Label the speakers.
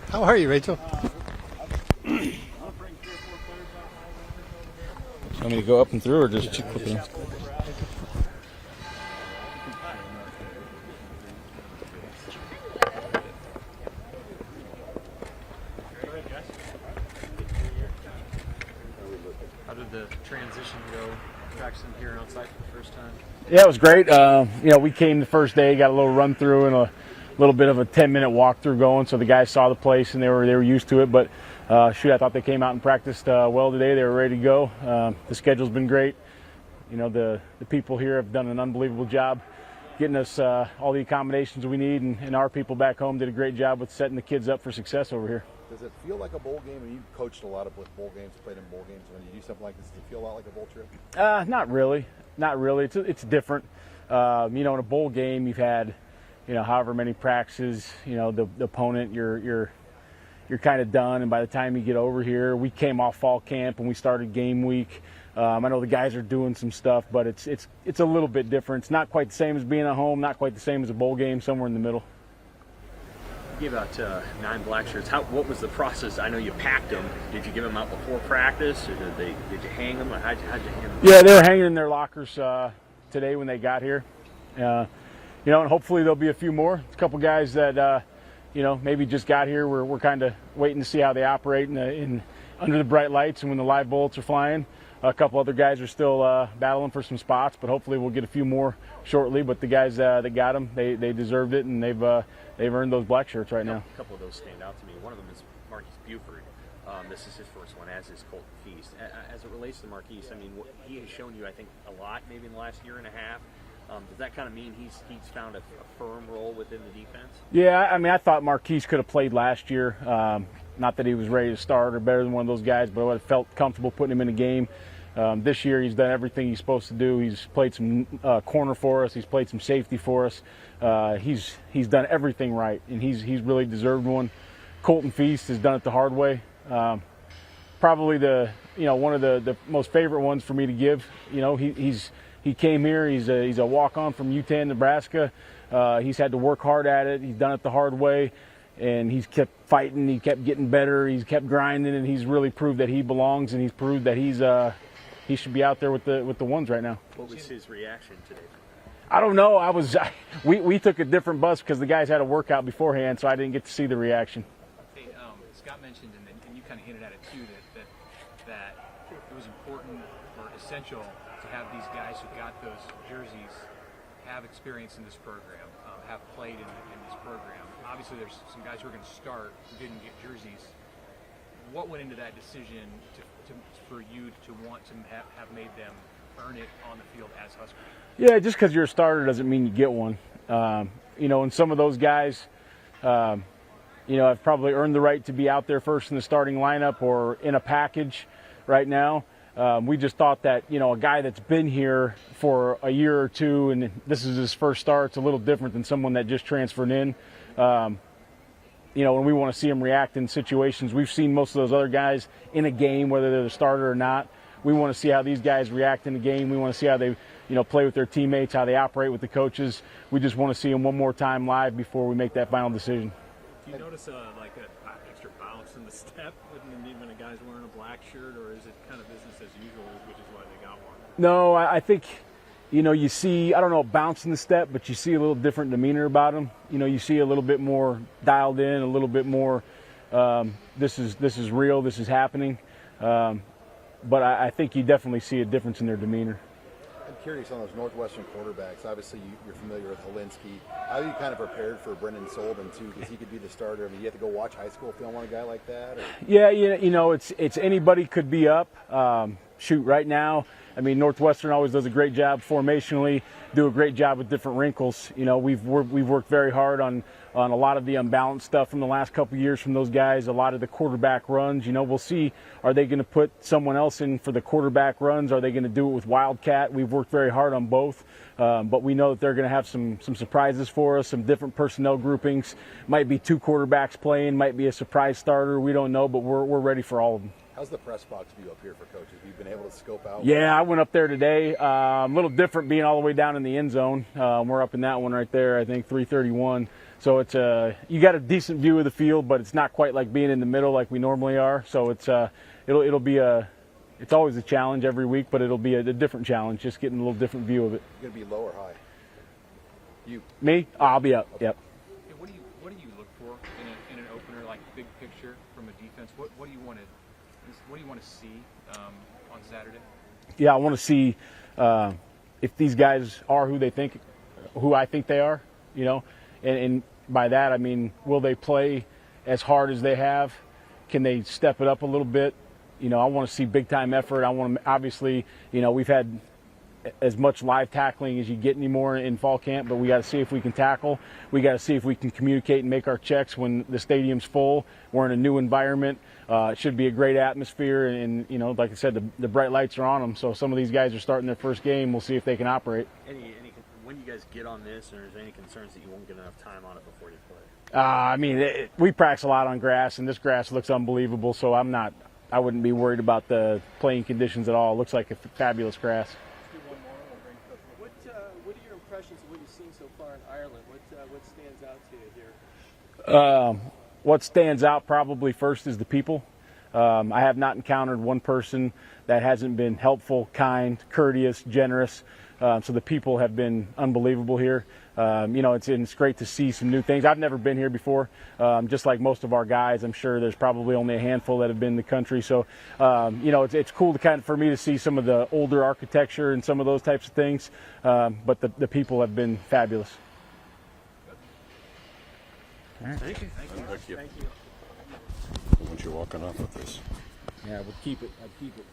Speaker 1: How are you, Rachel?
Speaker 2: Want me to go up and through or just clip it in?
Speaker 3: How did the transition go? Practicing here on site for the first time?
Speaker 4: Yeah, it was great. We came the first day, got a little run through and a little bit of a 10-minute walkthrough going, so the guys saw the place and they were used to it. But I thought they came out and practiced well today. They were ready to go. The schedule's been great. The people here have done an unbelievable job getting us all the accommodations we need, and our people back home did a great job with setting the kids up for success over here.
Speaker 5: Does it feel like a bowl game? And you've coached a lot of bowl games, played in bowl games. When you do something like this, does it feel a lot like a bowl trip?
Speaker 4: Not really. It's different. In a bowl game, you've had, however many practices. The opponent, you're kind of done, and by the time you get over here, we came off fall camp and we started game week. I know the guys are doing some stuff, but it's a little bit different. It's not quite the same as being at home, not quite the same as a bowl game, somewhere in the middle.
Speaker 3: You gave out 9 black shirts. What was the process? I know you packed them. Did you give them out before practice, or did you hang them? How'd you hang them?
Speaker 4: Yeah, they were hanging in their lockers today when they got here. And hopefully there'll be a few more. A couple guys that maybe just got here. We're kind of waiting to see how they operate in under the bright lights and when the live bullets are flying. A couple other guys are still battling for some spots, but hopefully we'll get a few more shortly. But the guys that got them, they deserved it, and they've earned those black shirts right now.
Speaker 3: A couple of those stand out to me. One of them is Marquise Buford. This is his first one, as is Colton Feast. As it relates to Marquise, he has shown you, I think, a lot maybe in the last year and a half. Does that kind of mean he's found a firm role within the defense? Yeah,
Speaker 4: I thought Marquise could have played last year. Not that he was ready to start or better than one of those guys, but I felt comfortable putting him in a game. This year he's done everything he's supposed to do. He's played some corner for us. He's played some safety for us. He's done everything right, and he's really deserved one. Colton Feast has done it the hard way. Probably one of the most favorite ones for me to give. He came here. He's a walk-on from UTAN, Nebraska. He's had to work hard at it. He's done it the hard way. And he's kept fighting, he kept getting better, he's kept grinding, and he's really proved that he belongs, and he's proved that he should be out there with the ones right now.
Speaker 3: What was his reaction today?
Speaker 4: I don't know. We took a different bus because the guys had a workout beforehand, so I didn't get to see the reaction.
Speaker 6: Hey, Scott mentioned, and you kind of hinted at it too, that it was important or essential to have these guys who got those jerseys have experience in this program, have played in this program. Obviously, there's some guys who are going to start who didn't get jerseys. What went into that decision for you to want to have made them earn it on the field as Huskers?
Speaker 4: Yeah, just because you're a starter doesn't mean you get one. And some of those guys, have probably earned the right to be out there first in the starting lineup or in a package right now. We just thought that, a guy that's been here for a year or two and this is his first start, it's a little different than someone that just transferred in. And we want to see him react in situations. We've seen most of those other guys in a game, whether they're the starter or not. We want to see how these guys react in the game. We want to see how they, play with their teammates, how they operate with the coaches. We just want to see them one more time live before we make that final decision.
Speaker 7: Do you notice an extra bounce in the step when a guy's wearing a black shirt, or is it kind of business as usual, which is why they got one?
Speaker 4: No, I think, you see, I don't know, bounce in the step, but you see a little different demeanor about him. You see a little bit more dialed in, a little bit more, this is real, this is happening. But I think you definitely see a difference in their demeanor.
Speaker 5: I'm curious on those Northwestern quarterbacks. Obviously, you're familiar with Helinski. How are you kind of prepared for Brendan Sullivan, too, because he could be the starter? You have to go watch high school film on a guy like that? Or?
Speaker 4: Yeah, it's anybody could be up. Right now, Northwestern always does a great job formationally, do a great job with different wrinkles. We've worked very hard on a lot of the unbalanced stuff from the last couple of years from those guys, a lot of the quarterback runs. We'll see, are they going to put someone else in for the quarterback runs? Are they going to do it with Wildcat? We've worked very hard on both, but we know that they're going to have some surprises for us, some different personnel groupings. Might be 2 quarterbacks playing, might be a surprise starter. We don't know, but we're ready for all of them.
Speaker 5: How's the press box view up here for coaches? Have you been able to scope out?
Speaker 4: Yeah, I went up there today. A little different being all the way down in the end zone. We're up in that one right there, I think 331. So it's you got a decent view of the field, but it's not quite like being in the middle like we normally are. So it's it'll be it's always a challenge every week, but it'll be a different challenge, just getting a little different view of it.
Speaker 5: You're gonna be low or high? You?
Speaker 4: Me? I'll be up. Yep.
Speaker 6: Hey, what do you look for in an opener, like big picture from a defense? What do you want to see on Saturday?
Speaker 4: Yeah, I want to see if these guys are who I think they are, you know, and by that I mean, will they play as hard as they have? Can they step it up a little bit? You know, I want to see big time effort. I want to, obviously, you know, we've had as much live tackling as you get anymore in fall camp, but we got to see if we can tackle. We got to see if we can communicate and make our checks when the stadium's full. We're in a new environment. It should be a great atmosphere, and you know, like I said, the bright lights are on them. So some of these guys are starting their first game. We'll see if they can operate.
Speaker 3: When you guys get on this, or is there any concerns that you won't get enough time on it before you play?
Speaker 4: I mean, we practice a lot on grass, and this grass looks unbelievable. So I wouldn't be worried about the playing conditions at all. It looks like a fabulous grass.
Speaker 1: What are your impressions of what you've seen so far in Ireland? What stands out to you here?
Speaker 4: What stands out probably first is the people. I have not encountered one person that hasn't been helpful, kind, courteous, generous. So the people have been unbelievable here. You know, it's great to see some new things. I've never been here before. Just like most of our guys, I'm sure there's probably only a handful that have been in the country. So, you know, it's cool to for me to see some of the older architecture and some of those types of things. But the people have been fabulous.
Speaker 3: Thank you.
Speaker 2: Thank you. Once you're walking off with this.
Speaker 4: Yeah, we'll keep it. I'll keep it.